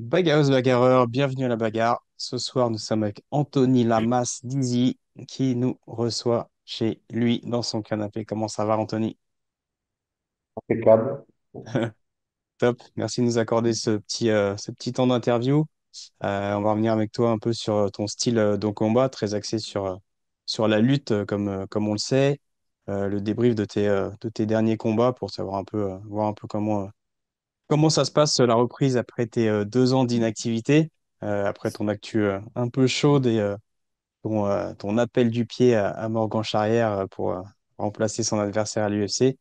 Bagarreuse bagarreur, bienvenue à la bagarre. Ce soir, nous sommes avec Anthony Lamas Dizzy qui nous reçoit chez lui dans son canapé. Comment ça va, Anthony? Impeccable. Top. Merci de nous accorder ce petit temps d'interview. On va revenir avec toi un peu sur ton style de combat, très axé sur la lutte, comme on le sait. Le débrief de tes derniers combats pour savoir voir un peu comment ça se passe, la reprise après tes 2 ans d'inactivité, après ton actu un peu chaude et ton appel du pied à Morgan Charrière pour remplacer son adversaire à l'UFC.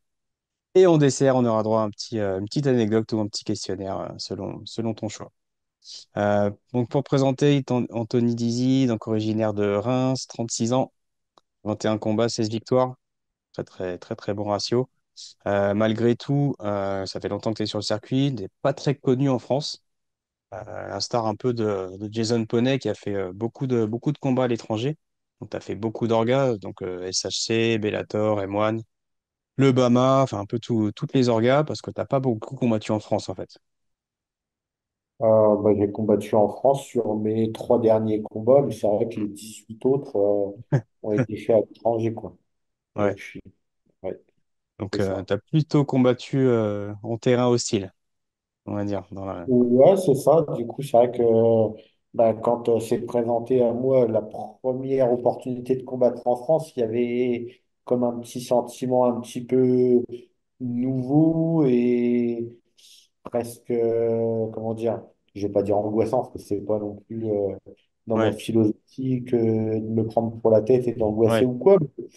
Et en dessert, on aura droit à une petite anecdote ou un petit questionnaire selon ton choix. Donc pour présenter, Anthony Dizzy, donc originaire de Reims, 36 ans, 21 combats, 16 victoires, très très très très bon ratio. Malgré tout, ça fait longtemps que tu es sur le circuit, n'est pas très connu en France. À l'instar un peu de Jason Poney qui a fait beaucoup de combats à l'étranger. Donc, tu as fait beaucoup d'orgas, donc SHC, Bellator, M1, le BAMA, enfin un peu toutes les orgas parce que tu n'as pas beaucoup combattu en France en fait. J'ai combattu en France sur mes trois derniers combats, mais c'est vrai que les 18 autres ont été faits à l'étranger, quoi. Ouais, Donc, ouais, donc c'est ça. tu as plutôt combattu en terrain hostile, on va dire. Dans la... Ouais, c'est ça. Du coup, c'est vrai que quand s'est présenté à moi la première opportunité de combattre en France, il y avait comme un petit sentiment un petit peu nouveau et presque, comment dire, je vais pas dire angoissant, parce que c'est pas non plus dans ma Ouais, philosophie que de me prendre pour la tête et d'angoisser ouais, ou quoi. Mais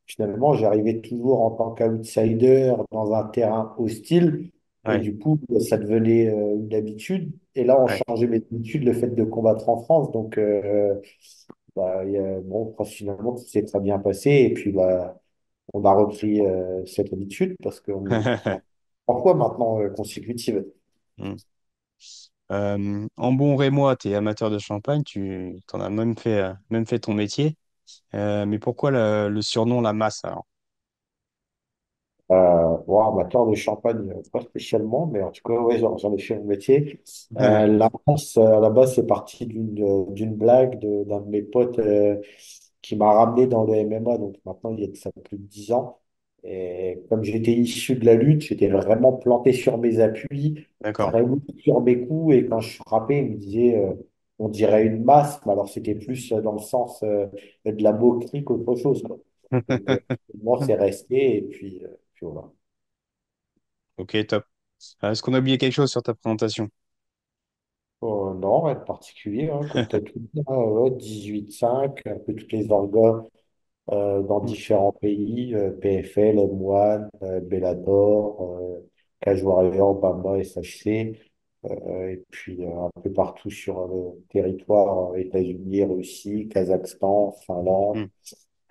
finalement, j'arrivais toujours en tant qu'outsider dans un terrain hostile. Et ouais, du coup, ça devenait une habitude. Et là, on ouais. changeait mes habitudes, le fait de combattre en France. Donc, bon, finalement, tout s'est très bien passé. Et puis, on a repris cette habitude parce qu'on est en fois maintenant consécutive. Hmm. En bon rémois, tu es amateur de champagne, tu en as même fait ton métier. Mais pourquoi le surnom La Masse alors? Bon, amateur de champagne, pas spécialement, mais en tout cas, ouais, j'en ai fait mon métier. La France, à la base, c'est parti d'une blague d'un de mes potes qui m'a ramené dans le MMA. Donc maintenant, il y a de ça plus de 10 ans. Et comme j'étais issu de la lutte, j'étais vraiment planté sur mes appuis, D'accord. très lourd sur mes coups. Et quand je frappais, il me disait, on dirait une masse, mais alors c'était plus dans le sens de la moquerie qu'autre chose, quoi. Donc, moi, c'est resté. Et puis voilà. Ok, top. Est-ce qu'on a oublié quelque chose sur ta présentation? Non, rien de particulier, hein, comme tu as tout dit, hein, ouais, 18-5, un peu toutes les orgas dans Mm, différents pays, PFL, M1, Bellator, Cage Warrior, Bamba, SHC, et puis un peu partout sur le territoire, États-Unis, Russie, Kazakhstan, Finlande. mm.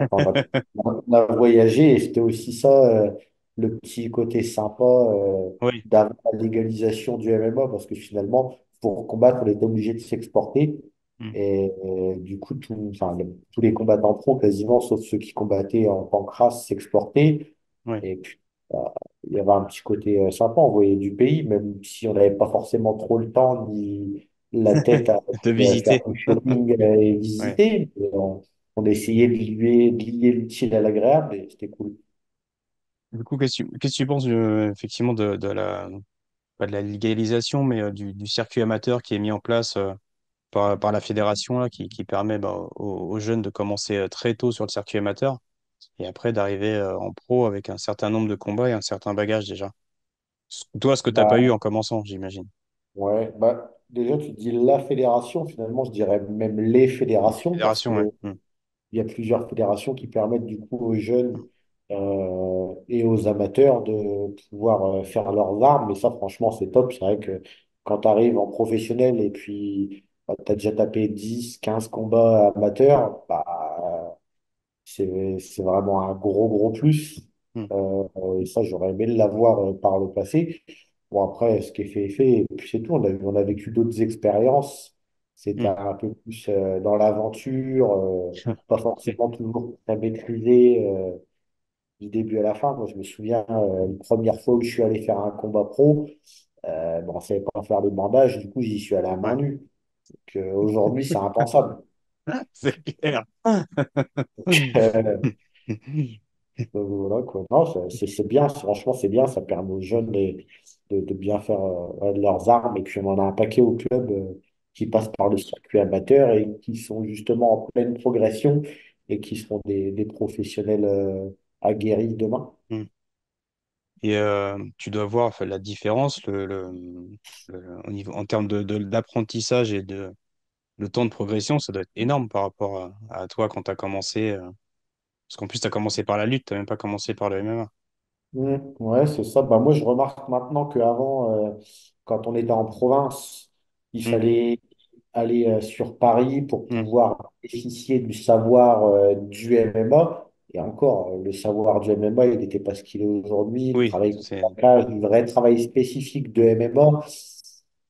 Enfin, on a voyagé et c'était aussi ça, le petit côté sympa Oui, d'avoir la légalisation du MMA parce que finalement, pour combattre, on était obligé de s'exporter. mm, Et du coup, tous les combattants pro, quasiment, sauf ceux qui combattaient en pancrace, s'exportaient. oui. Et puis, il y avait un petit côté sympa, on voyait du pays, même si on n'avait pas forcément trop le temps ni la tête à De faire visiter. du shopping et Ouais. visiter. Et on essayait de lier l'utile à l'agréable et c'était cool. Du coup, qu'est-ce que tu penses effectivement pas de la légalisation, mais du circuit amateur qui est mis en place par la fédération là, qui permet bah, aux jeunes de commencer très tôt sur le circuit amateur et après d'arriver en pro avec un certain nombre de combats et un certain bagage déjà. Toi, ce que tu n'as pas eu Bah, en commençant, j'imagine. ouais, déjà, tu dis la fédération, finalement, je dirais même les fédérations parce que Fédération, ouais. Mm, il y a plusieurs fédérations qui permettent du coup aux jeunes et aux amateurs de pouvoir faire leurs armes. Et ça, franchement, c'est top. C'est vrai que quand tu arrives en professionnel et puis tu as déjà tapé 10 15 combats amateurs, c'est vraiment un gros plus. mm, Et ça, j'aurais aimé l'avoir par le passé. Bon, après, ce qui est fait est fait. Et puis c'est tout. On a vécu d'autres expériences. C'était mm. un peu plus dans l'aventure, pas forcément toujours très maîtrisé du début à la fin. Moi, je me souviens, une première fois où je suis allé faire un combat pro, Bon, on ne savait pas faire le bandage, du coup, j'y suis allé à main Ouais. nue. Donc, aujourd'hui, c'est impensable. C'est clair. Donc, voilà, quoi. Non, c'est bien, franchement, c'est bien, ça permet aux jeunes de bien faire leurs armes. Et puis, on en a un paquet au club qui passent par le circuit amateur et qui sont justement en pleine progression et qui seront des professionnels aguerris demain. Et tu dois voir enfin, la différence au niveau, en termes d'apprentissage et de le temps de progression, ça doit être énorme par rapport à toi quand tu as commencé. Parce qu'en plus, tu as commencé par la lutte, tu n'as même pas commencé par le MMA. Ouais, c'est ça. Bah, moi, je remarque maintenant qu'avant, quand on était en province, il Mm, fallait aller sur Paris pour mm. pouvoir bénéficier du savoir du MMA. Et encore, le savoir du MMA, il n'était pas ce qu'il est aujourd'hui. Le Oui, travail contre c'est la cage, le vrai travail spécifique de MMA,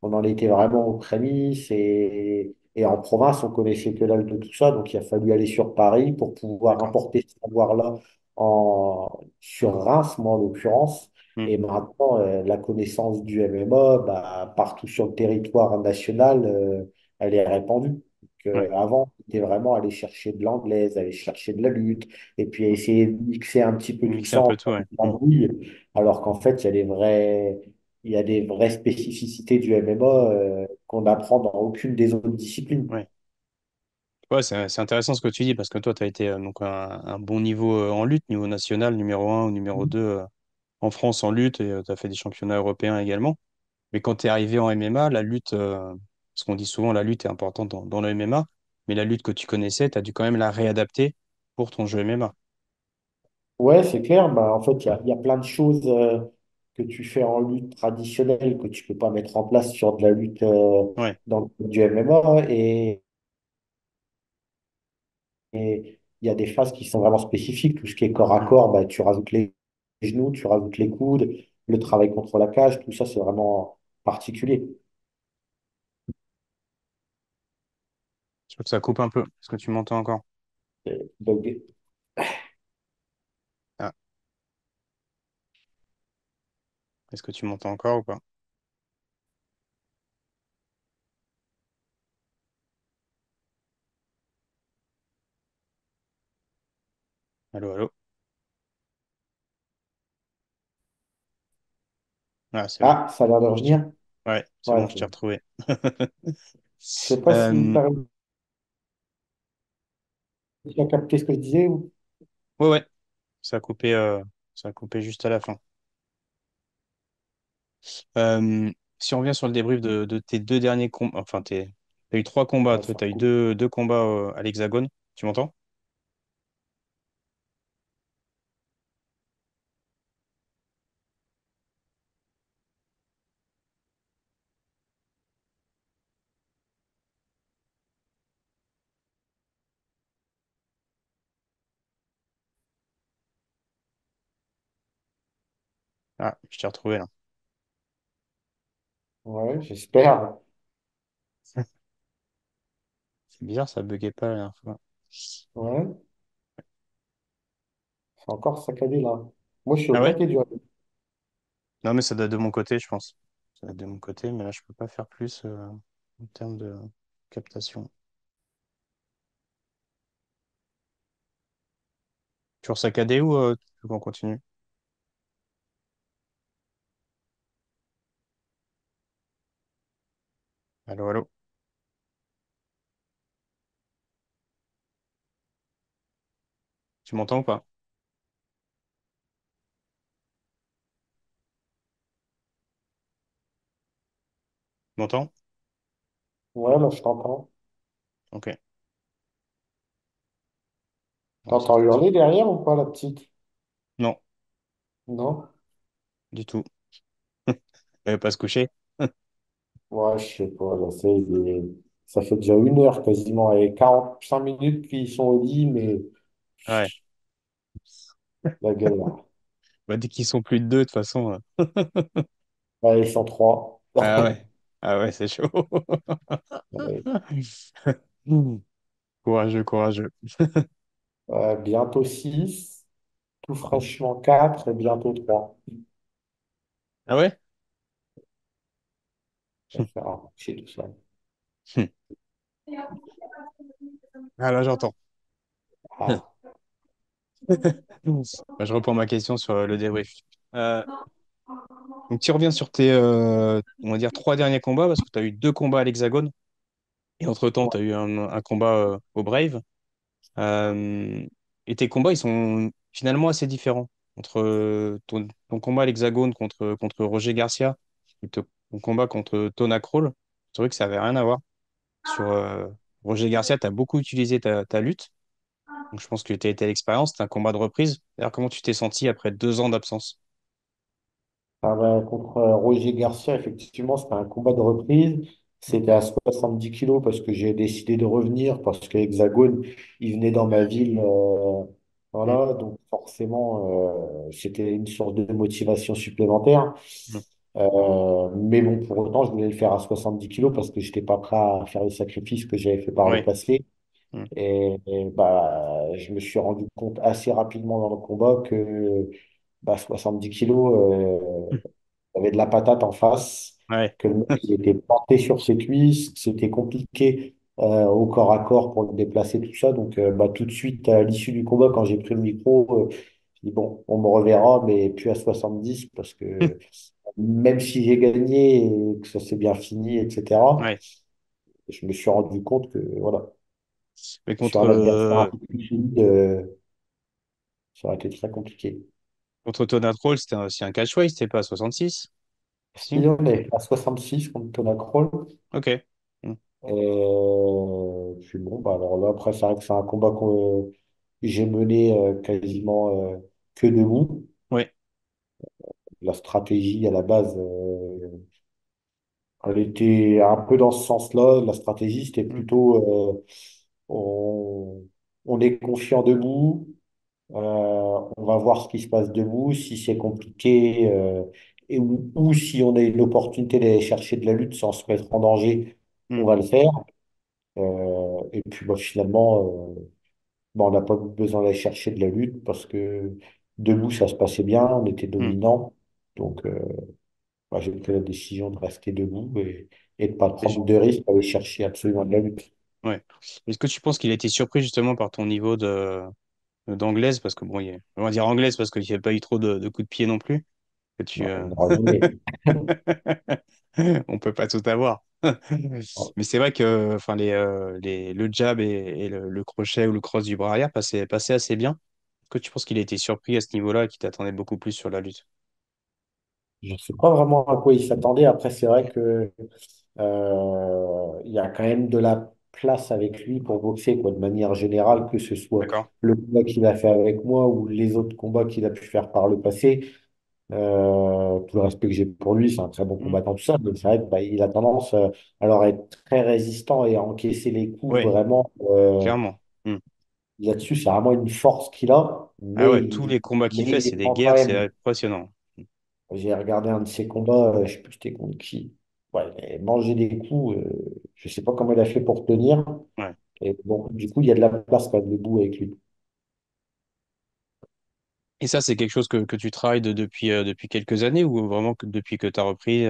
on en était vraiment aux prémices. Et en province, on connaissait que dalle de tout ça. Donc, il a fallu aller sur Paris pour pouvoir d'accord. importer ce savoir-là sur Reims, moi en l'occurrence. Mm, Et maintenant, la connaissance du MMA, bah, partout sur le territoire national, elle est répandue. Donc, ouais, avant, c'était vraiment aller chercher de l'anglaise, aller chercher de la lutte, et puis mm. essayer de mixer un petit peu tout Mixer ça un en peu tout, ouais. Mm, brouille, alors qu'en fait, il y a des vraies spécificités du MMA qu'on n'apprend dans aucune des autres disciplines. ouais. Ouais, c'est intéressant ce que tu dis parce que toi, tu as été donc un bon niveau en lutte, niveau national, numéro un ou numéro 2 en France en lutte et tu as fait des championnats européens également. Mais quand tu es arrivé en MMA, la lutte, parce qu'on dit souvent la lutte est importante dans le MMA, mais la lutte que tu connaissais, tu as dû quand même la réadapter pour ton jeu MMA. Ouais, c'est clair. Bah, en fait, il y a plein de choses que tu fais en lutte traditionnelle que tu peux pas mettre en place sur de la lutte Ouais. dans du MMA. Et il y a des phases qui sont vraiment spécifiques. Tout ce qui est corps à Mm. corps, bah, tu rajoutes les genoux, tu rajoutes les coudes, le travail contre la cage, tout ça, c'est vraiment particulier. Je trouve que ça coupe un peu. Est-ce que tu m'entends encore? Donc, Ah, est-ce que tu m'entends encore ou pas? Allô, allô? Ah, c'est bon. ah, ça a l'air de Je t'ai- revenir. Ouais, c'est Ouais, bon, je t'ai retrouvé. je sais pas si tu Euh, as réussi à capter ce que je disais. ouais, ouais, ça a coupé juste à la fin. Si on revient sur le débrief de tes deux derniers combats, enfin, t'as eu trois combats, Ouais, toi, ça t'as eu coupe. deux combats à l'Hexagone. Tu m'entends? Ah, je t'ai retrouvé là. Ouais, j'espère. C'est bizarre, ça buguait pas la dernière fois. Ouais, c'est encore saccadé là. Moi, je suis au Ah ouais? taquet du. Non, mais ça date de mon côté, je pense. Ça date de mon côté, mais là, je peux pas faire plus en termes de captation. Toujours saccadé ou tu veux qu'on continue? Allô, allô? Tu m'entends ou pas? Tu m'entends? Ouais, là, je t'entends. Ok, bon, c'est T'entends parti. hurler derrière ou pas, la petite? Non, Non? du tout. Elle va pas se coucher? Ouais, je sais pas. Là, ça fait déjà 1 heure quasiment et 45 minutes qu'ils sont au lit, mais Ouais. la gueule là. Bah, dès qu'ils sont plus de deux, de toute façon. Ouais, ils sont trois. Ah ouais. Ah ouais, c'est chaud. Ouais. Courageux, courageux. Bientôt 6, tout fraîchement 4 et bientôt 3. Ah ouais? Ça fait rapprocher tout ça. Ah là, j'entends. Ah, Bah, je reprends ma question sur le débrief. Euh, donc, tu reviens sur tes, on va dire, trois derniers combats, parce que tu as eu deux combats à l'Hexagone, et entre-temps, tu as eu un combat au Brave. Euh, et tes combats, ils sont finalement assez différents. Entre ton combat à l'Hexagone contre Roger Garcia et ton combat contre Tona Kroll, c'est vrai que ça avait rien à voir. Sur Roger Garcia, tu as beaucoup utilisé ta lutte. Donc, je pense que tu as été à l'expérience. C'était un combat de reprise. D'ailleurs, comment tu t'es senti après 2 ans d'absence? contre Roger Garcia, effectivement, c'était un combat de reprise. C'était à 70 kilos parce que j'ai décidé de revenir, parce que Hexagone, il venait dans ma ville. Mm, Voilà, donc forcément, c'était une sorte de motivation supplémentaire. mm, Mais bon, pour autant, je voulais le faire à 70 kilos parce que je n'étais pas prêt à faire les sacrifices que j'avais fait par le ouais, passé. mm, Bah, je me suis rendu compte assez rapidement dans le combat que 70 kilos, mm, il y avait de la patate en face, ouais, que le mec il était planté sur ses cuisses, que c'était compliqué au corps à corps pour le déplacer, tout ça. Donc, tout de suite, à l'issue du combat, quand j'ai pris le micro, je dis, bon, on me reverra, mais plus à 70 parce que même si j'ai gagné et que ça s'est bien fini, etc., ouais. je me suis rendu compte que, voilà, Mais sur contre, un adversaire un peu plus solide, ça aurait été très compliqué. contre Tona Kroll, c'était aussi un catchweight, c'était pas à 66? Si Si? on est à 66 contre Thomas Kroll, Ok. Mm, puis bon, bah alors là, après, c'est vrai que c'est un combat que j'ai mené quasiment que debout. ouais. La stratégie à la base, elle était un peu dans ce sens-là. La stratégie, c'était Mm, plutôt on, on est confiant debout, on va voir ce qui se passe debout. Si c'est compliqué ou si on a une opportunité d'aller chercher de la lutte sans se mettre en danger, mm, on va le faire. Et puis finalement, on n'a pas besoin d'aller chercher de la lutte parce que debout, ça se passait bien, on était mm. dominant. Donc, j'ai pris la décision de rester debout et de ne pas Et ju- prendre de risque à aller chercher absolument de la lutte. ouais. Est-ce que tu penses qu'il a été surpris justement par ton niveau d'anglaise? Parce que bon, on va dire anglaise parce qu'il n'y a pas eu trop de coups de pied non plus. Que tu, Bon, il n'aura jamais. On peut pas tout avoir. Mais c'est vrai que enfin, le jab et le crochet ou le cross du bras arrière passaient assez bien. Est-ce que tu penses qu'il a été surpris à ce niveau-là et qu'il t'attendait beaucoup plus sur la lutte? Je ne sais pas vraiment à quoi il s'attendait. Après, c'est vrai que il y a quand même de la place avec lui pour boxer, quoi, de manière générale, que ce soit D'accord? le combat qu'il a fait avec moi ou les autres combats qu'il a pu faire par le passé. Tout le respect que j'ai pour lui, c'est un très bon Mm. combattant, tout ça, mais c'est vrai que, il a tendance alors à être très résistant et à encaisser les coups Ouais, vraiment. clairement. Mm. Là-dessus, c'est vraiment une force qu'il a, Ah ouais, tous les combats qu'il mais fait, il c'est des défend quand guerres, c'est même. impressionnant. J'ai regardé un de ses combats, je sais plus c'était contre qui. Ouais, il a mangé des coups, je sais pas comment il a fait pour tenir. Ouais. Et bon, du coup, il y a de la place quand même debout avec lui. Et ça, c'est quelque chose que tu travailles depuis quelques années ou vraiment que depuis que tu as repris,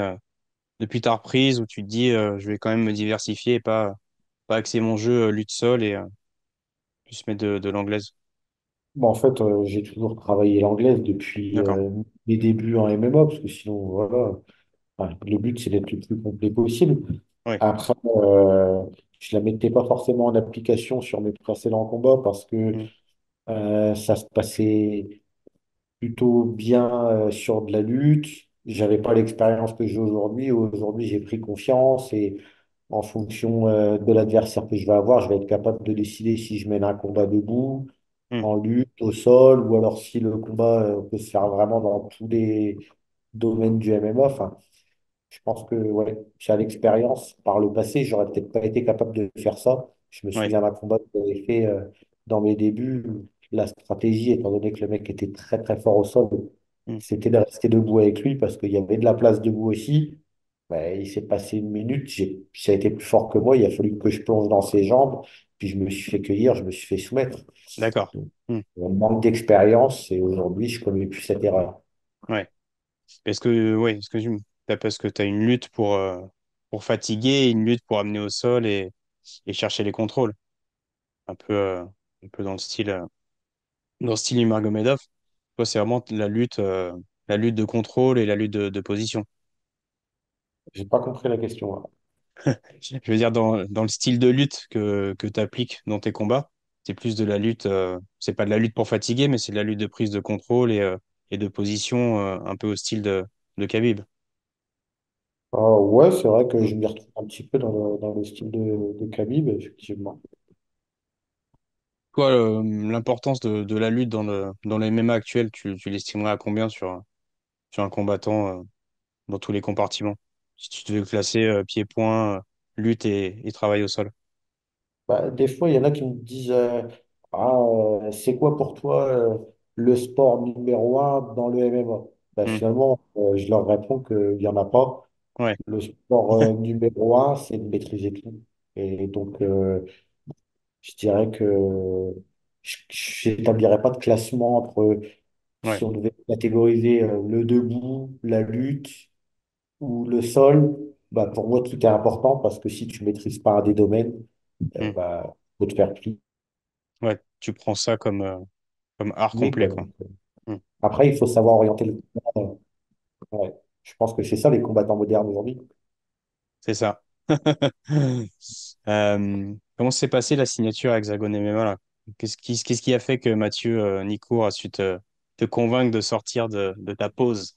depuis ta reprise où tu te dis je vais quand même me diversifier et pas axer mon jeu lutte sol et plus mettre de l'anglaise. Bon, en fait, j'ai toujours travaillé l'anglaise depuis D'accord. mes débuts en MMA, parce que sinon, voilà. Enfin, le but, c'est d'être le plus complet possible. Ouais. Après, je la mettais pas forcément en application sur mes précédents combats parce que Mm, ça se passait plutôt bien sur de la lutte. J'avais pas l'expérience que j'ai aujourd'hui. Aujourd'hui, j'ai pris confiance et en fonction de l'adversaire que je vais avoir, je vais être capable de décider si je mène un combat debout, mm, en lutte, au sol, ou alors si le combat peut se faire vraiment dans tous les domaines du MMA. Enfin, je pense que ouais, j'ai l'expérience par le passé, j'aurais peut-être pas été capable de faire ça. Je me ouais. souviens d'un combat que j'avais fait dans mes débuts. La stratégie, étant donné que le mec était très très fort au sol, Mm, c'était de rester debout avec lui parce qu'il y avait de la place debout aussi. Il s'est passé une minute, ça a été plus fort que moi, il a fallu que je plonge dans ses jambes, puis je me suis fait cueillir, je me suis fait soumettre. d'accord. Donc, Mm, on manque d'expérience et aujourd'hui, je ne commets plus cette erreur. ouais. Est-ce que, ouais, est-ce que parce que tu as une lutte pour fatiguer et une lutte pour amener au sol et chercher les contrôles. Un peu, un peu dans le style Nurmagomedov. Toi, c'est vraiment la lutte de contrôle et la lutte de position. J'ai pas compris la question, là. Je veux dire, dans le style de lutte que tu appliques dans tes combats, c'est plus de la lutte, c'est pas de la lutte pour fatiguer, mais c'est de la lutte de prise de contrôle et de position, un peu au style de Khabib. Ouais, c'est vrai que Mm. je m'y retrouve un petit peu dans le style de Khabib, effectivement. Toi, l'importance de la lutte dans le MMA actuel, tu l'estimerais à combien sur un combattant, dans tous les compartiments? Si tu devais le classer, pied-point, lutte et travail au sol. Bah, des fois, il y en a qui me disent Ah, c'est quoi pour toi le sport numéro un dans le MMA? Bah, Mm. finalement, je leur réponds qu'il n'y en a pas. Ouais. Le sport numéro un, c'est de maîtriser tout. Et donc, je dirais que je n'établirais pas de classement entre Ouais. si on devait catégoriser le debout, la lutte ou le sol. Bah, pour moi, tout est important parce que si tu maîtrises pas un des domaines, Mm. bah, faut te faire plier. Ouais, tu prends ça comme art Quoi. complet, quoi. Donc, Mm. après, il faut savoir orienter le combat. Ouais. Je pense que c'est ça les combattants modernes aujourd'hui. C'est ça. Comment s'est passée la signature à Hexagone MMA là? Qu'est-ce qui a fait que Mathieu Nicourt a su te convaincre de sortir de ta pause?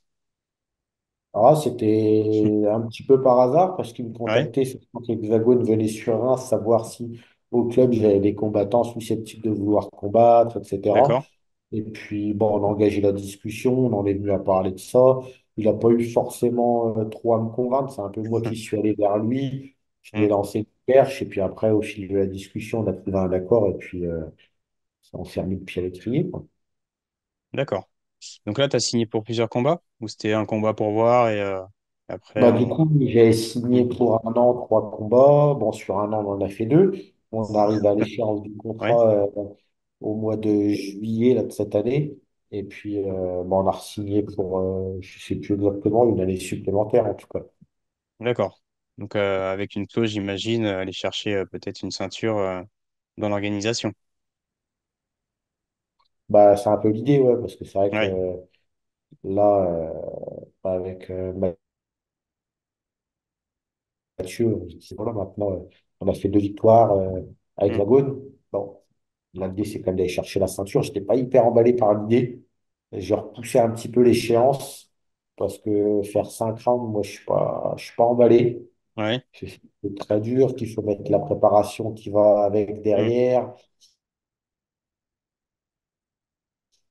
Ah, c'était un petit peu par hasard parce qu'ils me Ouais, contactaient, c'est quand Hexagone venait sur Reims, savoir si au club j'avais des combattants susceptibles de vouloir combattre, etc. d'accord. Et puis, bon, on a engagé la discussion, on en est venu à parler de ça. Il n'a pas eu forcément trop à me convaincre, c'est un peu moi qui suis allé vers lui. Je lui ai Mm. lancé une perche, et puis après, au fil de la discussion, on a trouvé un accord, et puis on s'est remis le pied à l'étrier, quoi. D'accord. Donc là, tu as signé pour plusieurs combats? Ou c'était un combat pour voir et après Bah, du on. coup, j'ai Mm. signé pour un an, 3 combats. Bon, sur un an, on en a fait deux. On arrive à l'échéance du Ouais, contrat au mois de juillet là, de cette année. Et puis, bon, on a re-signé pour, je sais plus exactement, une année supplémentaire en tout cas. d'accord. Donc avec une clause, j'imagine, aller chercher peut-être une ceinture dans l'organisation. Bah, c'est un peu l'idée, ouais, parce que c'est vrai que Ouais. là, avec Mathieu, c'est voilà, maintenant, on a fait 2 victoires à Mm. Hexagone. Bon, l'idée, c'est quand même d'aller chercher la ceinture. Je n'étais pas hyper emballé par l'idée. J'ai repoussé un petit peu l'échéance parce que faire 5 rounds, moi, je suis pas emballé. Ouais. C'est très dur, qu'il faut mettre la préparation qui va avec Mm. derrière.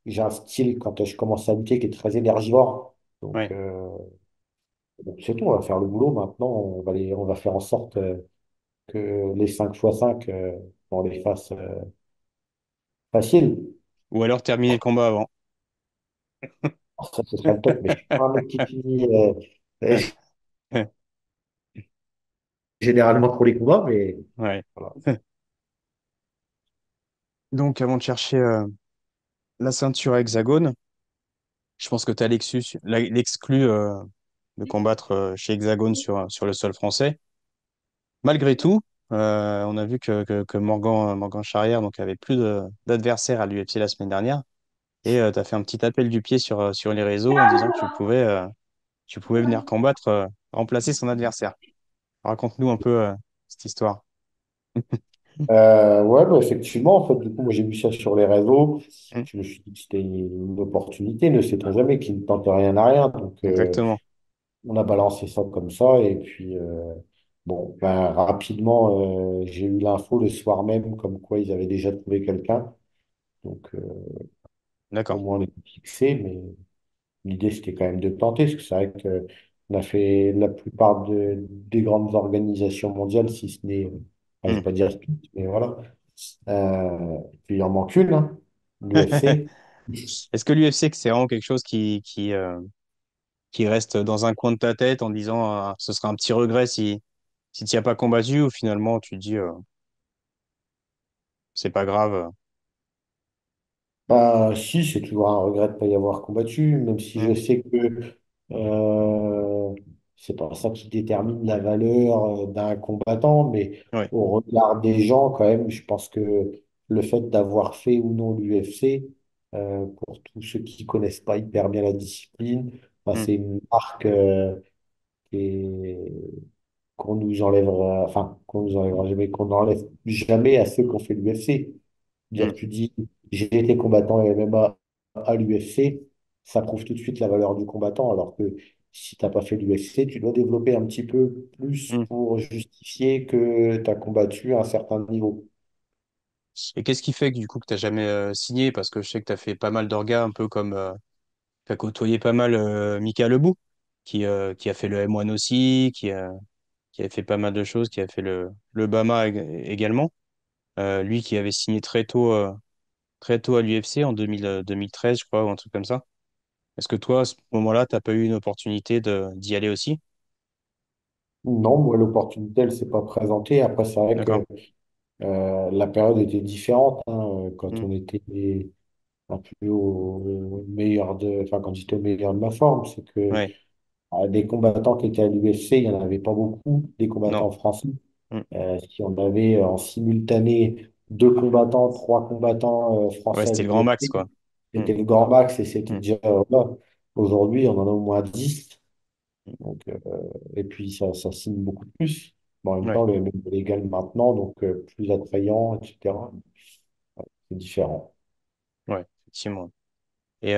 J'ai un style, quand je commence à lutter, qui est très énergivore. Donc, Ouais. donc c'est tout, on va faire le boulot maintenant. On va faire en sorte que les 5x5, on les fasse faciles. Ou alors terminer le combat avant. Alors ça, ce serait le top, mais je suis pas un mec qui finit généralement pour les combats, mais Ouais. voilà. Donc, avant de chercher la ceinture hexagone, je pense que tu as l'exclu de combattre chez Hexagone sur le sol français. Malgré tout, on a vu que Morgan Charrière donc, avait plus d'adversaires à l'UFC la semaine dernière. Et tu as fait un petit appel du pied sur les réseaux en disant que tu pouvais venir combattre, remplacer son adversaire. Raconte-nous un peu cette histoire. Ouais, bah, effectivement, en fait, du coup, moi j'ai vu ça sur les réseaux. Mm. Je me suis dit que c'était une opportunité, ne sait-on jamais, qui ne tente rien à rien. Donc, Exactement. on a balancé ça comme ça. Et puis, bon, ben, rapidement, j'ai eu l'info le soir même, comme quoi ils avaient déjà trouvé quelqu'un. Donc, au D'accord. moins, on est fixé. Mais l'idée, c'était quand même de tenter, parce que c'est vrai que on a fait la plupart des grandes organisations mondiales, si ce n'est, enfin, je ne Mm. vais pas dire toutes, mais voilà. Puis il en manque une, hein, l'UFC. Est-ce que l'UFC, que c'est vraiment quelque chose qui reste dans un coin de ta tête en disant ce serait un petit regret si tu n'y as pas combattu ou finalement tu te dis c'est pas grave. Bah, si, c'est toujours un regret de ne pas y avoir combattu, même si je Hmm, sais que euh, c'est pas ça qui détermine la valeur d'un combattant, mais Ouais. au regard des gens, quand même, je pense que le fait d'avoir fait ou non l'UFC, pour tous ceux qui connaissent pas hyper bien la discipline, ben, Mm, c'est une marque et qu'on nous enlèvera, enfin, qu'on nous enlèvera jamais, qu'on n'enlève jamais à ceux qui ont fait l'UFC. mm. Dire, tu dis, j'ai été combattant MMA à l'UFC, ça prouve tout de suite la valeur du combattant, alors que si t'as pas fait l'UFC, tu dois développer un petit peu plus Mm. pour justifier que tu as combattu à un certain niveau. Et qu'est-ce qui fait que du coup que t'as jamais signé? Parce que je sais que tu as fait pas mal d'orgas, un peu comme tu as côtoyé pas mal Mika Lebou, qui a fait le M1 aussi, qui a fait pas mal de choses, qui a fait le BAMA également. Lui qui avait signé très tôt à l'UFC en 2000, 2013, je crois, ou un truc comme ça. Est-ce que toi, à ce moment-là, t'as pas eu une opportunité d'y aller aussi? Non, moi, l'opportunité, elle s'est pas présentée. Après, c'est vrai D'accord. que la période était différente, hein, quand Mm. on était un peu au meilleur enfin, quand j'étais au meilleur de ma forme. C'est que Ouais. des combattants qui étaient à l'UFC, il n'y en avait pas beaucoup, des Non. combattants français. Mm. Si on avait en simultané deux combattants, trois combattants Ouais, français à c'était le grand max, l'UFC, quoi. Mm. c'était le grand max et c'était Mm. déjà là. Aujourd'hui, on en a au moins 10. Donc, et puis, ça signe beaucoup plus. Mais en même Ouais. temps, le MMA est légal maintenant, donc plus attrayant, etc. C'est différent. Ouais, effectivement. Et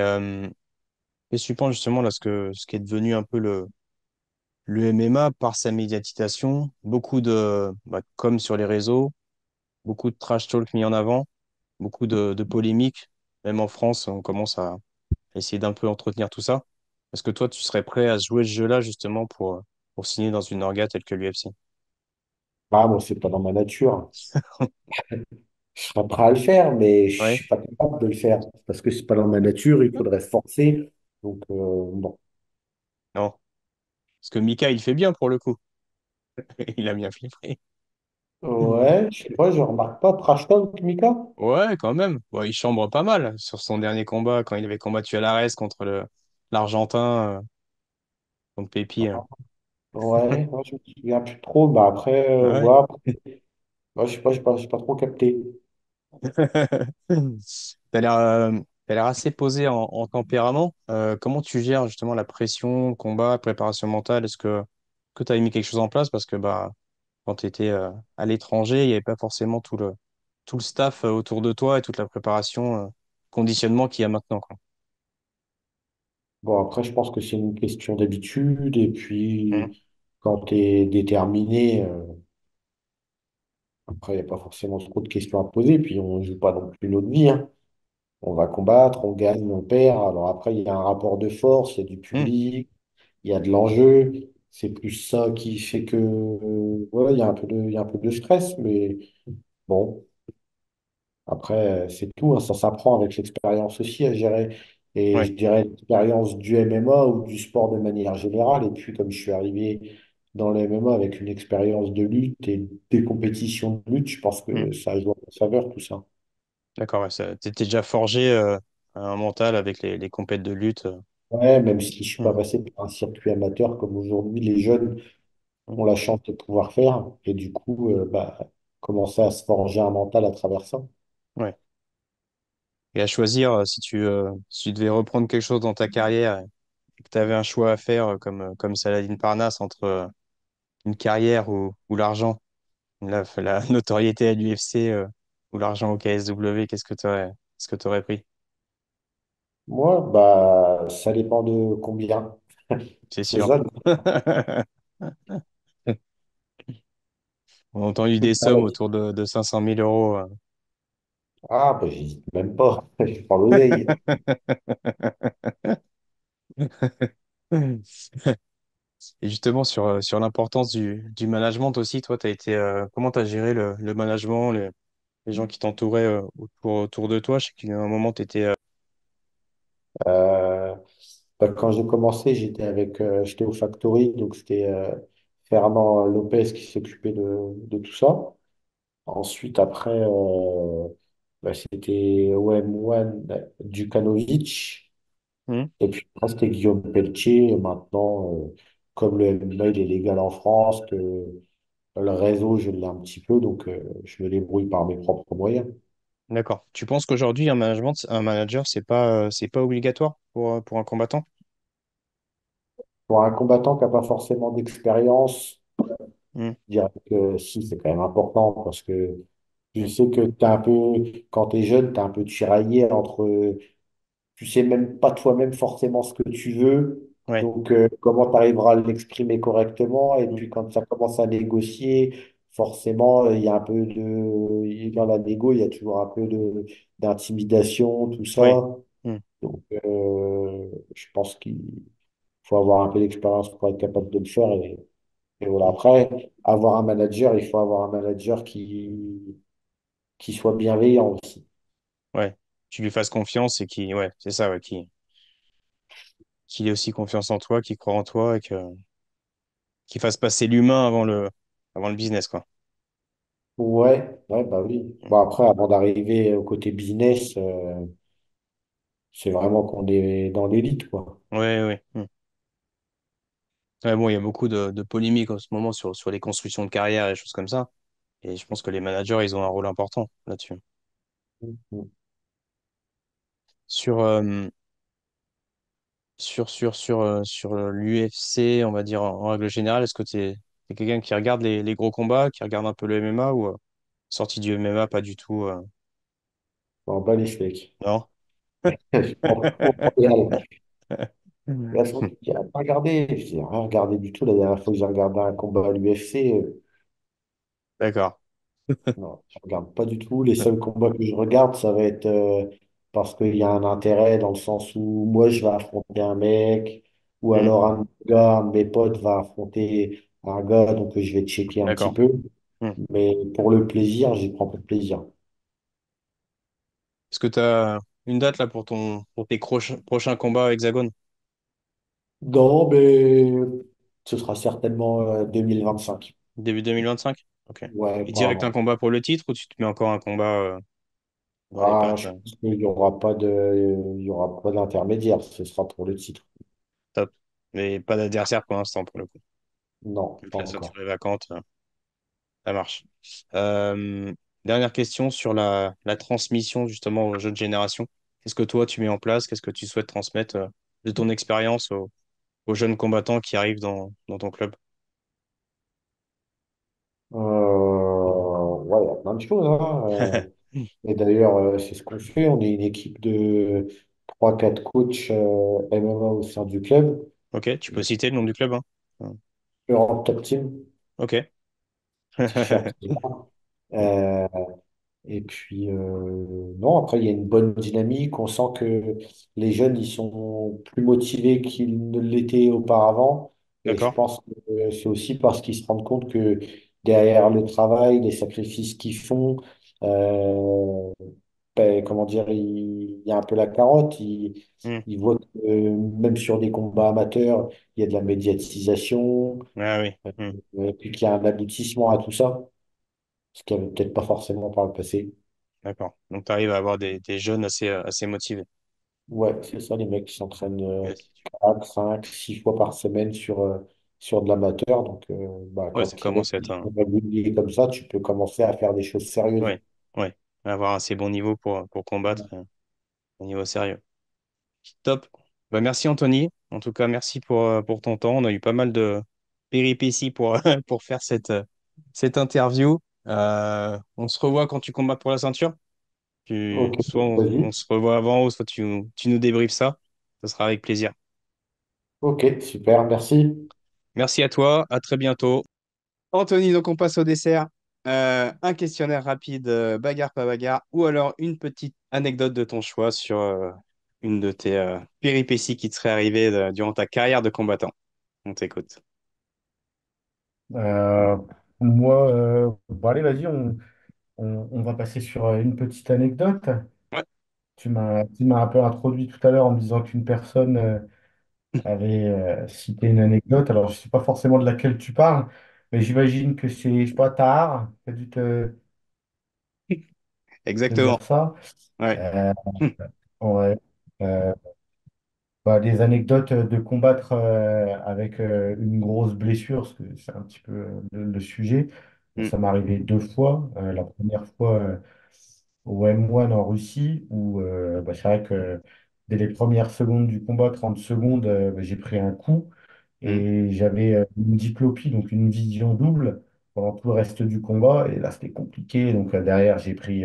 qu'est-ce que tu penses justement là, ce qui est devenu un peu le MMA par sa médiatisation, beaucoup comme sur les réseaux, beaucoup de trash talk mis en avant, beaucoup de polémiques. Même en France, on commence à essayer d'un peu entretenir tout ça. Est-ce que toi, tu serais prêt à jouer ce jeu-là justement pour signer dans une orga telle que l'UFC? Ah, bon, c'est pas dans ma nature. Je serais prêt à le faire, mais je Ouais, suis pas capable de le faire parce que c'est pas dans ma nature, il faudrait se forcer. Donc, bon. non. Parce que Mika, il fait bien pour le coup. Il a bien filtré. Ouais, je sais pas, je remarque pas. Trash talk, Mika? Ouais, quand même. Bon, il chambre pas mal sur son dernier combat quand il avait combattu à l'Ares contre l'Argentin, contre Pépi, hein. Ouais, moi, je me souviens plus trop. Bah après, Ouais. voilà. Ouais, je sais pas, j'ai pas trop capté. T'as l'air, t'as l'air assez posé en tempérament. Comment tu gères justement la pression, le combat, préparation mentale? Que tu as mis quelque chose en place? Parce que bah, quand tu étais à l'étranger, il n'y avait pas forcément tout le staff autour de toi et toute la préparation, conditionnement qu'il y a maintenant, quoi. Bon, après, je pense que c'est une question d'habitude. Et Mhm. puis, quand tu es déterminé, après, il n'y a pas forcément trop de questions à poser. Puis, on ne joue pas non plus notre vie, hein. On va combattre, on gagne, on perd. Alors après, il y a un rapport de force, il y a du Mhm. public, il y a de l'enjeu. C'est plus ça qui fait que, voilà, il y a un peu de stress. Mais bon. Après, c'est tout, hein, ça s'apprend avec l'expérience aussi à gérer. Et je Ouais. dirais l'expérience du MMA ou du sport de manière générale. Et puis, comme je suis arrivé dans le MMA avec une expérience de lutte et des compétitions de lutte, je pense Mhm. que ça joue en saveur, tout ça. D'accord, ouais, t'étais déjà forgé un mental avec les compètes de lutte. Ouais, même si je suis pas Mhm. passé par un circuit amateur comme aujourd'hui, les jeunes Mhm. ont la chance de pouvoir faire. Et du coup, bah, commencer à se forger un mental à travers ça. Ouais. Et à choisir, si tu devais reprendre quelque chose dans ta carrière et que tu avais un choix à faire comme Saladin Parnasse entre une carrière ou l'argent, la notoriété à l'UFC ou l'argent au KSW, qu'est-ce que tu aurais pris? Moi, bah, ça dépend de combien. C'est C'est sûr. ça. On a entendu des sommes autour de 500 000 euros. Ah, bah, j'hésite même pas. Je prends l'oseille. Et justement, sur l'importance du management aussi, toi, comment tu as géré le management, les gens qui t'entouraient autour de toi? Je sais qu'à un moment, tu étais. Euh, Bah, quand j'ai commencé, j'étais au Factory, donc c'était Fernand Lopez qui s'occupait de tout ça. Ensuite, après, bah, c'était OM1 Djukanovic. Hmm. Et puis après, c'était Guillaume Pelletier. Et maintenant, comme le MMA il est légal en France, que le réseau, je l'ai un petit peu, donc je me débrouille par mes propres moyens. D'accord. Tu penses qu'aujourd'hui, un manager, c'est pas obligatoire pour un combattant? Pour un combattant qui n'a pas forcément d'expérience, Hmm. je dirais que si, c'est quand même important parce que je sais que quand tu es jeune, tu es un peu tiraillé entre tu sais même pas toi-même forcément ce que tu veux. Ouais. Donc, comment tu arriveras à l'exprimer correctement? Et Hmm. puis, quand ça commence à négocier, forcément, il y a un peu dans la négo, il y a toujours un peu d'intimidation, tout Ouais. ça. Hmm. Donc, je pense qu'il faut avoir un peu d'expérience pour être capable de le faire. Et voilà. Hmm. Après, avoir un manager, il faut avoir un manager qui soit bienveillant aussi. Ouais. Tu lui fasses confiance et ouais, c'est ça, ouais, qu'il ait aussi confiance en toi, qu'il croit en toi et qu'il fasse passer l'humain avant le business, quoi. Ouais, ouais, bah oui. Hmm. Bon, après, avant d'arriver au côté business, c'est vraiment qu'on est dans l'élite, quoi. Ouais, ouais. Hmm. Ouais, bon, il y a beaucoup de polémiques en ce moment sur les constructions de carrière et des choses comme ça. Et je pense que les managers, ils ont un rôle important là-dessus. Mhm. Sur, sur l'UFC, on va dire en règle générale, est-ce que tu es quelqu'un qui regarde les gros combats, qui regarde un peu le MMA ou sorti du MMA, pas du tout On bat les steaks. non? Je prends pas trop Montréal. La semaine, je dis, ah, pas regardé. Je dis, rien regardé du tout. La dernière fois que j'ai regardé un combat à l'UFC, D'accord. non, je regarde pas du tout. Les seuls combats que je regarde, ça va être parce qu'il y a un intérêt dans le sens où moi, je vais affronter un mec, ou Hmm, alors un gars, un de mes potes va affronter un gars, donc je vais checker un petit d'accord. peu. Hmm. Mais pour le plaisir, j'y prends pas de plaisir. Est-ce que tu as une date là pour tes prochains combats à Hexagone? Non, mais ce sera certainement 2025. Début 2025? Ok. Ouais, Et pas direct un avant. combat pour le titre ou tu te mets encore un combat dans les Ah, pattes? je pense qu'il y aura pas il y aura pas d'intermédiaire. Ce sera pour le titre. Top. Mais pas d'adversaire pour l'instant pour le coup. Non, Vu pas que la ceinture encore. est vacante, ça marche. Euh, Dernière question sur la transmission justement aux jeunes générations. Qu'est-ce que toi tu mets en place? Qu'est-ce que tu souhaites transmettre de ton expérience aux jeunes combattants qui arrivent dans ton club? Ouais, il y a plein de choses, hein. Et d'ailleurs, c'est ce qu'on fait. On est une équipe de trois quatre coachs MMA au sein du club. Ok, tu peux citer le nom du club, hein? Europe Top Team, Ok. t-shirt. Euh, Et puis, non, après, il y a une bonne dynamique. On sent que les jeunes, ils sont plus motivés qu'ils ne l'étaient auparavant. Et je D'accord. pense que c'est aussi parce qu'ils se rendent compte que derrière le travail, les sacrifices qu'ils font, euh, ben, comment dire, il y a un peu la carotte. Hmm. Ils voient que même sur des combats amateurs, il y a de la médiatisation, Ah oui. Hmm. et puis qu'il y a un aboutissement à tout ça, ce qu'il n'y avait peut-être pas forcément par le passé. D'accord. Donc tu arrives à avoir des jeunes assez motivés. Ouais, c'est ça, les mecs qui s'entraînent Yes. 4, 5, 6 fois par semaine sur de l'amateur. Donc, bah, Ouais, ça quand les mecs commence à être ils sont réguliers comme ça, tu peux commencer à faire des choses sérieuses. ouais, ouais. Avoir un assez bon niveau pour combattre au niveau sérieux. Top. Bah, merci Anthony. En tout cas, merci pour ton temps. On a eu pas mal de péripéties pour faire cette interview. On se revoit quand tu combats pour la ceinture. Ok, Soit on vas-y. se revoit avant, ou soit tu nous débriefes ça. Ce sera avec plaisir. Ok, super, merci. Merci à toi. À très bientôt. Anthony, donc on passe au dessert. Un questionnaire rapide, bagarre, pas bagarre, ou alors une petite anecdote de ton choix sur une de tes péripéties qui te serait arrivée durant ta carrière de combattant. On t'écoute. Euh, Moi, bon, allez, vas-y, on va passer sur une petite anecdote. Ouais, Tu m'as un peu introduit tout à l'heure en me disant qu'une personne avait cité une anecdote. Alors, je ne sais pas forcément de laquelle tu parles, mais j'imagine que c'est, je sais pas, Tahar qui a dû te exactement. dire ça. Ouais. Euh, ouais. Euh, Bah, des anecdotes de combattre avec une grosse blessure, parce que c'est un petit peu le sujet. Mm, Ça m'est arrivé deux fois. La première fois au M1 en Russie, où bah, c'est vrai que dès les premières secondes du combat, 30 secondes, bah, j'ai pris un coup mm. et j'avais une diplopie, donc une vision double pendant tout le reste du combat. Et là, c'était compliqué. Donc derrière, j'ai pris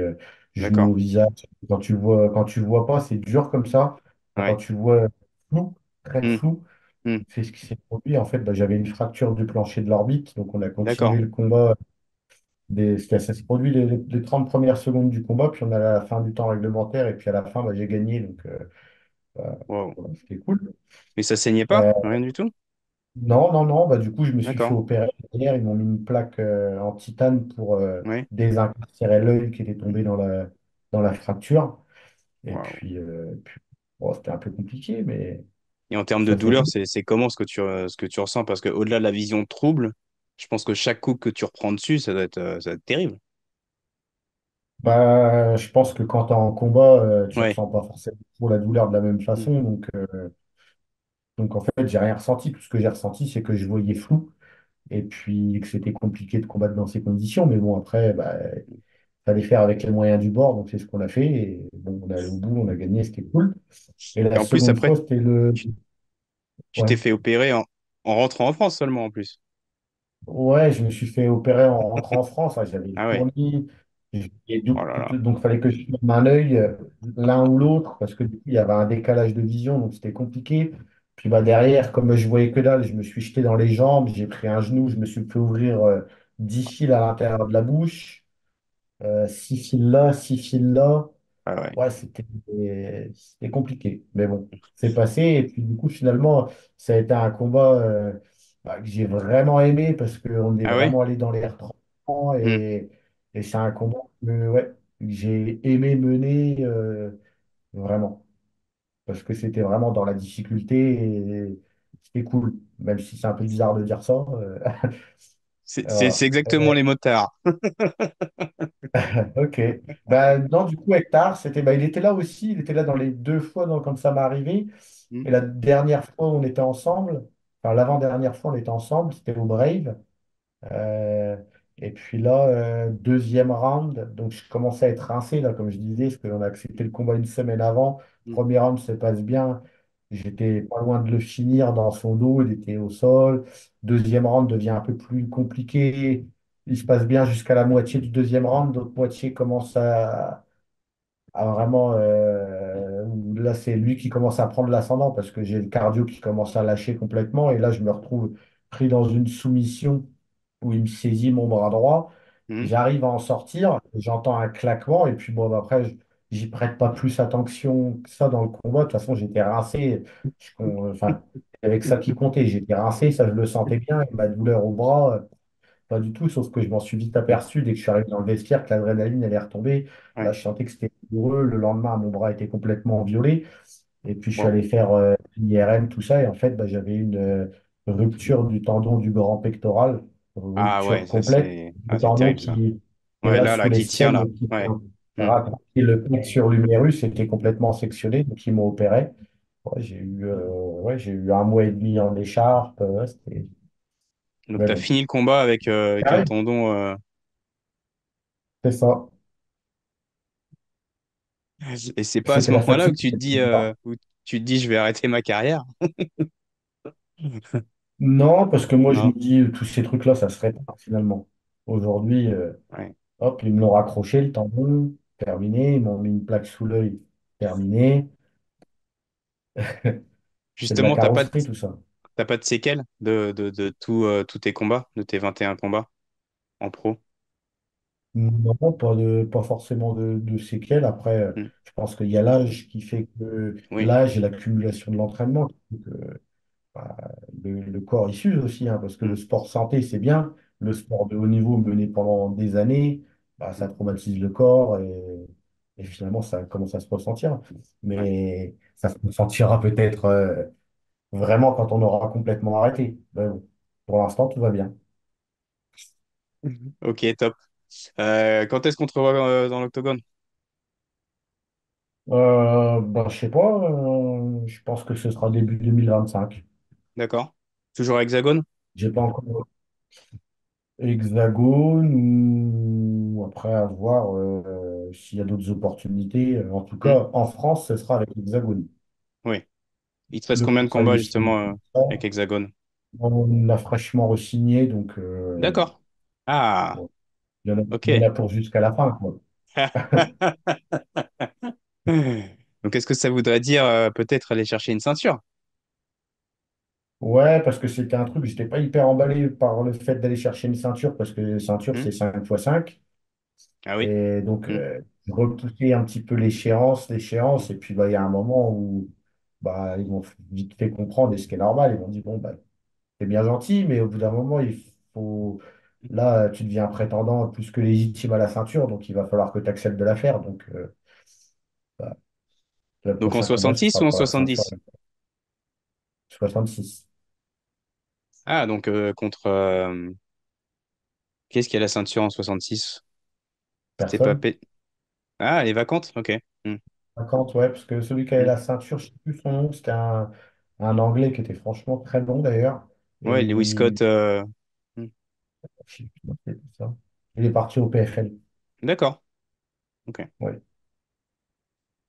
genou D'accord. au visage. Quand tu vois pas, c'est dur comme ça. Quand Ouais. tu vois flou, très Mm, flou, mm. c'est ce qui s'est produit. En fait, bah, j'avais une fracture du plancher de l'orbite. Donc on a continué D'accord. le combat. Ça s'est produit les 30 premières secondes du combat, puis on a la fin du temps réglementaire. Et puis à la fin, bah, j'ai gagné. Donc bah, Wow. voilà, c'était cool. Mais ça saignait pas? Euh, Rien du tout? Non, non, non. Bah, du coup, je me suis fait D'accord. opérer derrière. Ils m'ont mis une plaque en titane pour Ouais. désincarcérer l'œil qui était tombé dans la fracture. Et Wow. puis bon, c'était un peu compliqué, mais Et en termes de ça s'est douleur, fait. c'est comment ce que tu ressens? Parce qu'au-delà de la vision trouble, je pense que chaque coup que tu reprends dessus, ça doit être terrible. Bah, je pense que quand tu es en combat, tu Ouais. ressens pas forcément trop la douleur de la même Mm. façon. Donc en fait, j'ai rien ressenti. Tout ce que j'ai ressenti, c'est que je voyais flou et puis que c'était compliqué de combattre dans ces conditions. Mais bon, après, bah, fallait faire avec les moyens du bord. Donc c'est ce qu'on a fait. Et bon, on est allé au bout, on a gagné, c'était cool. Et Et la en plus, seconde après, fois, c'était le. tu tu t'es Ouais. fait opérer en rentrant en France seulement, en plus. Ouais, je me suis fait opérer en rentrant en France. Ah, j'avais le Ah ouais. tournis. Oh là là. Donc, il fallait que je filme un œil, l'un ou l'autre, parce que du coup, il y avait un décalage de vision, donc c'était compliqué. Puis bah, derrière, comme je voyais que dalle, je me suis jeté dans les jambes, j'ai pris un genou, je me suis fait ouvrir 10 fils à l'intérieur de la bouche, 6 fils là, 6 fils là. Ah ouais. Ouais, c'était compliqué. Mais bon, c'est passé. Et puis du coup, finalement, ça a été un combat bah, que j'ai vraiment aimé parce qu'on est Ah ouais? vraiment allé dans l'air 30 Mm. et c'est un combat ouais, que j'ai aimé mener vraiment. Parce que c'était vraiment dans la difficulté et c'était cool. Même si c'est un peu bizarre de dire ça. C'est Voilà. exactement les motards. Ok. Bah, non, du coup, Hector, bah, il était là aussi. Il était là dans les deux fois quand ça m'est arrivé. Mm. Et la dernière fois, on était ensemble. Enfin, l'avant-dernière fois, on était ensemble. C'était au Brave. Euh, et puis là, deuxième round. Donc, je commençais à être rincé, là, comme je disais, parce qu'on a accepté le combat une semaine avant. Mm. Premier round se passe bien. J'étais pas loin de le finir dans son dos. Il était au sol. Deuxième round devient un peu plus compliqué. Il se passe bien jusqu'à la moitié du deuxième round. L'autre moitié commence à vraiment. Où là, c'est lui qui commence à prendre l'ascendant parce que j'ai le cardio qui commence à lâcher complètement. Et là, je me retrouve pris dans une soumission où il me saisit mon bras droit. Mm. J'arrive à en sortir, j'entends un claquement, et puis bon, bah, après, j'y prête pas plus attention que ça dans le combat. De toute façon, j'étais rincé. Enfin, avec ça qui comptait, j'étais rincé, ça je le sentais bien, et ma douleur au bras, pas du tout, sauf que je m'en suis vite Mm. aperçu dès que je suis arrivé dans le vestiaire, que l'adrénaline elle est retombée. Là, Ouais. je sentais que c'était douloureux. Le lendemain, mon bras était complètement violé. Et puis, je suis Wow. allé faire l'IRM, tout ça. Et en fait, bah, j'avais une rupture du tendon du grand pectoral, Ah ouais, rupture complète. Le c'est tendon terrible ça. qui est Ouais, là là, sous qui tient là. l'aisselle, qui Ouais. Mm. rattache le pec sur l'humérus, était complètement sectionné. Donc, ils m'ont opéré. Ouais, j'ai eu un mois et demi en écharpe. Donc Mais t'as bon, fini le combat avec un carré, tendon. c'est ça. Et c'est pas à ce C'était la moment-là fatigue. où tu te dis je vais arrêter ma carrière. Non, parce que moi, je me Non? dis, tous ces trucs-là, ça se répare finalement. Aujourd'hui, Ouais. hop, ils me l'ont raccroché, le tendon, terminé. Ils m'ont mis une plaque sous l'œil, terminé. C'est de la Justement, carrosserie, tout ça. t'as pas de séquelles de tous tes combats, de tes 21 combats en pro? Non, pas forcément de séquelles. Après, Mm. je pense qu'il y a l'âge qui fait que Oui. l'âge et l'accumulation de l'entraînement qui fait que bah, le corps il s'use aussi, hein, parce que le Mm. sport santé, c'est bien. Le sport de haut niveau mené pendant des années, bah, ça Mm. traumatise le corps et finalement, ça commence à se ressentir. Ouais. Mais ça se ressentira peut-être vraiment quand on aura complètement arrêté. Mais bon, pour l'instant, tout va bien. Mhm. Ok, top. Quand est-ce qu'on te revoit dans l'octogone? Je sais pas, je pense que ce sera début 2025. D'accord. Toujours à Hexagone? J'ai pas encore Hexagone ou après à voir s'il y a d'autres opportunités. En tout Hmm. cas, en France, ce sera avec l'Hexagone. Oui. Il te reste Le combien de contrat, il combats est signé. justement avec Hexagone? On l'a fraîchement re-signé, donc D'accord. Ah, bon, ok. il y en a pour jusqu'à la fin, quoi. Donc, est-ce que ça voudrait dire peut-être aller chercher une ceinture? Ouais, parce que c'était un truc, j'étais pas hyper emballé par le fait d'aller chercher une ceinture, parce que ceinture, Hmm. c'est 5 x 5. Ah oui. Et donc, Hmm. repousser un petit peu l'échéance, et puis bah, il y a un moment où bah, ils m'ont vite fait comprendre, et ce qui est normal, ils m'ont dit, bon, bah, c'est bien gentil, mais au bout d'un moment, il faut. Là, tu deviens prétendant plus que légitime à la ceinture, donc il va falloir que tu acceptes de la faire. Donc, bah, le Donc en prochain combat, ce 66 sera ou en pour la ceinture 70? 66. Ah, donc contre... Qu'est-ce qui a la ceinture en 66? C'était pas... Personne? Ah, elle est vacante? Ok. Hmm. 50, ouais, parce que celui qui avait Hmm. la ceinture, je ne sais plus son nom, c'était un Anglais qui était franchement très bon d'ailleurs. Ouais, Lewis Et Scott. Hmm. je sais plus comment c'était ça. Il est parti au PFL. D'accord. Ok. Ouais.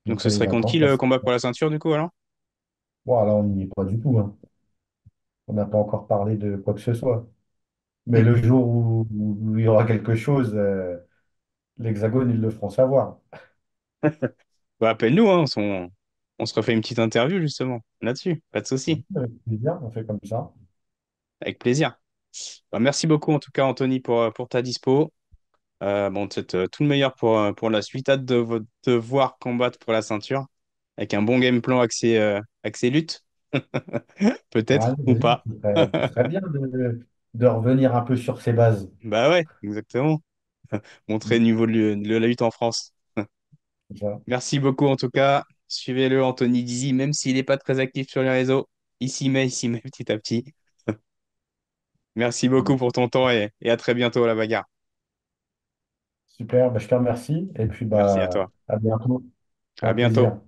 Donc Donc ce elle est serait contre qui vacante. le combat pour la ceinture du coup alors? Bon, là, on n'y est pas du tout, hein. On n'a pas encore parlé de quoi que ce soit. Mais le jour où il y aura quelque chose, l'Hexagone, ils le feront savoir. Bah, appelle-nous, hein, on se refait une petite interview justement là-dessus. Pas de souci. Avec plaisir, on fait comme ça. Avec plaisir. Bah, merci beaucoup en tout cas Anthony pour ta dispo. Bon, peut-être tout le meilleur pour la suite. Hâte de voir combattre pour la ceinture avec un bon game plan axé lutte. Peut-être Ah, ou vas-y, pas. ce serait bien de revenir un peu sur ses bases. Bah ouais, exactement. Montrer le Mm, niveau de la lutte en France. c'est ça. Merci beaucoup en tout cas. Suivez-le, Anthony Dizzy, même s'il n'est pas très actif sur les réseaux. Il s'y met petit à petit. Merci beaucoup Mm. pour ton temps et à très bientôt à la bagarre. Super, bah, je te remercie. Et puis Merci à bah, toi. à bientôt. À Un bientôt. plaisir.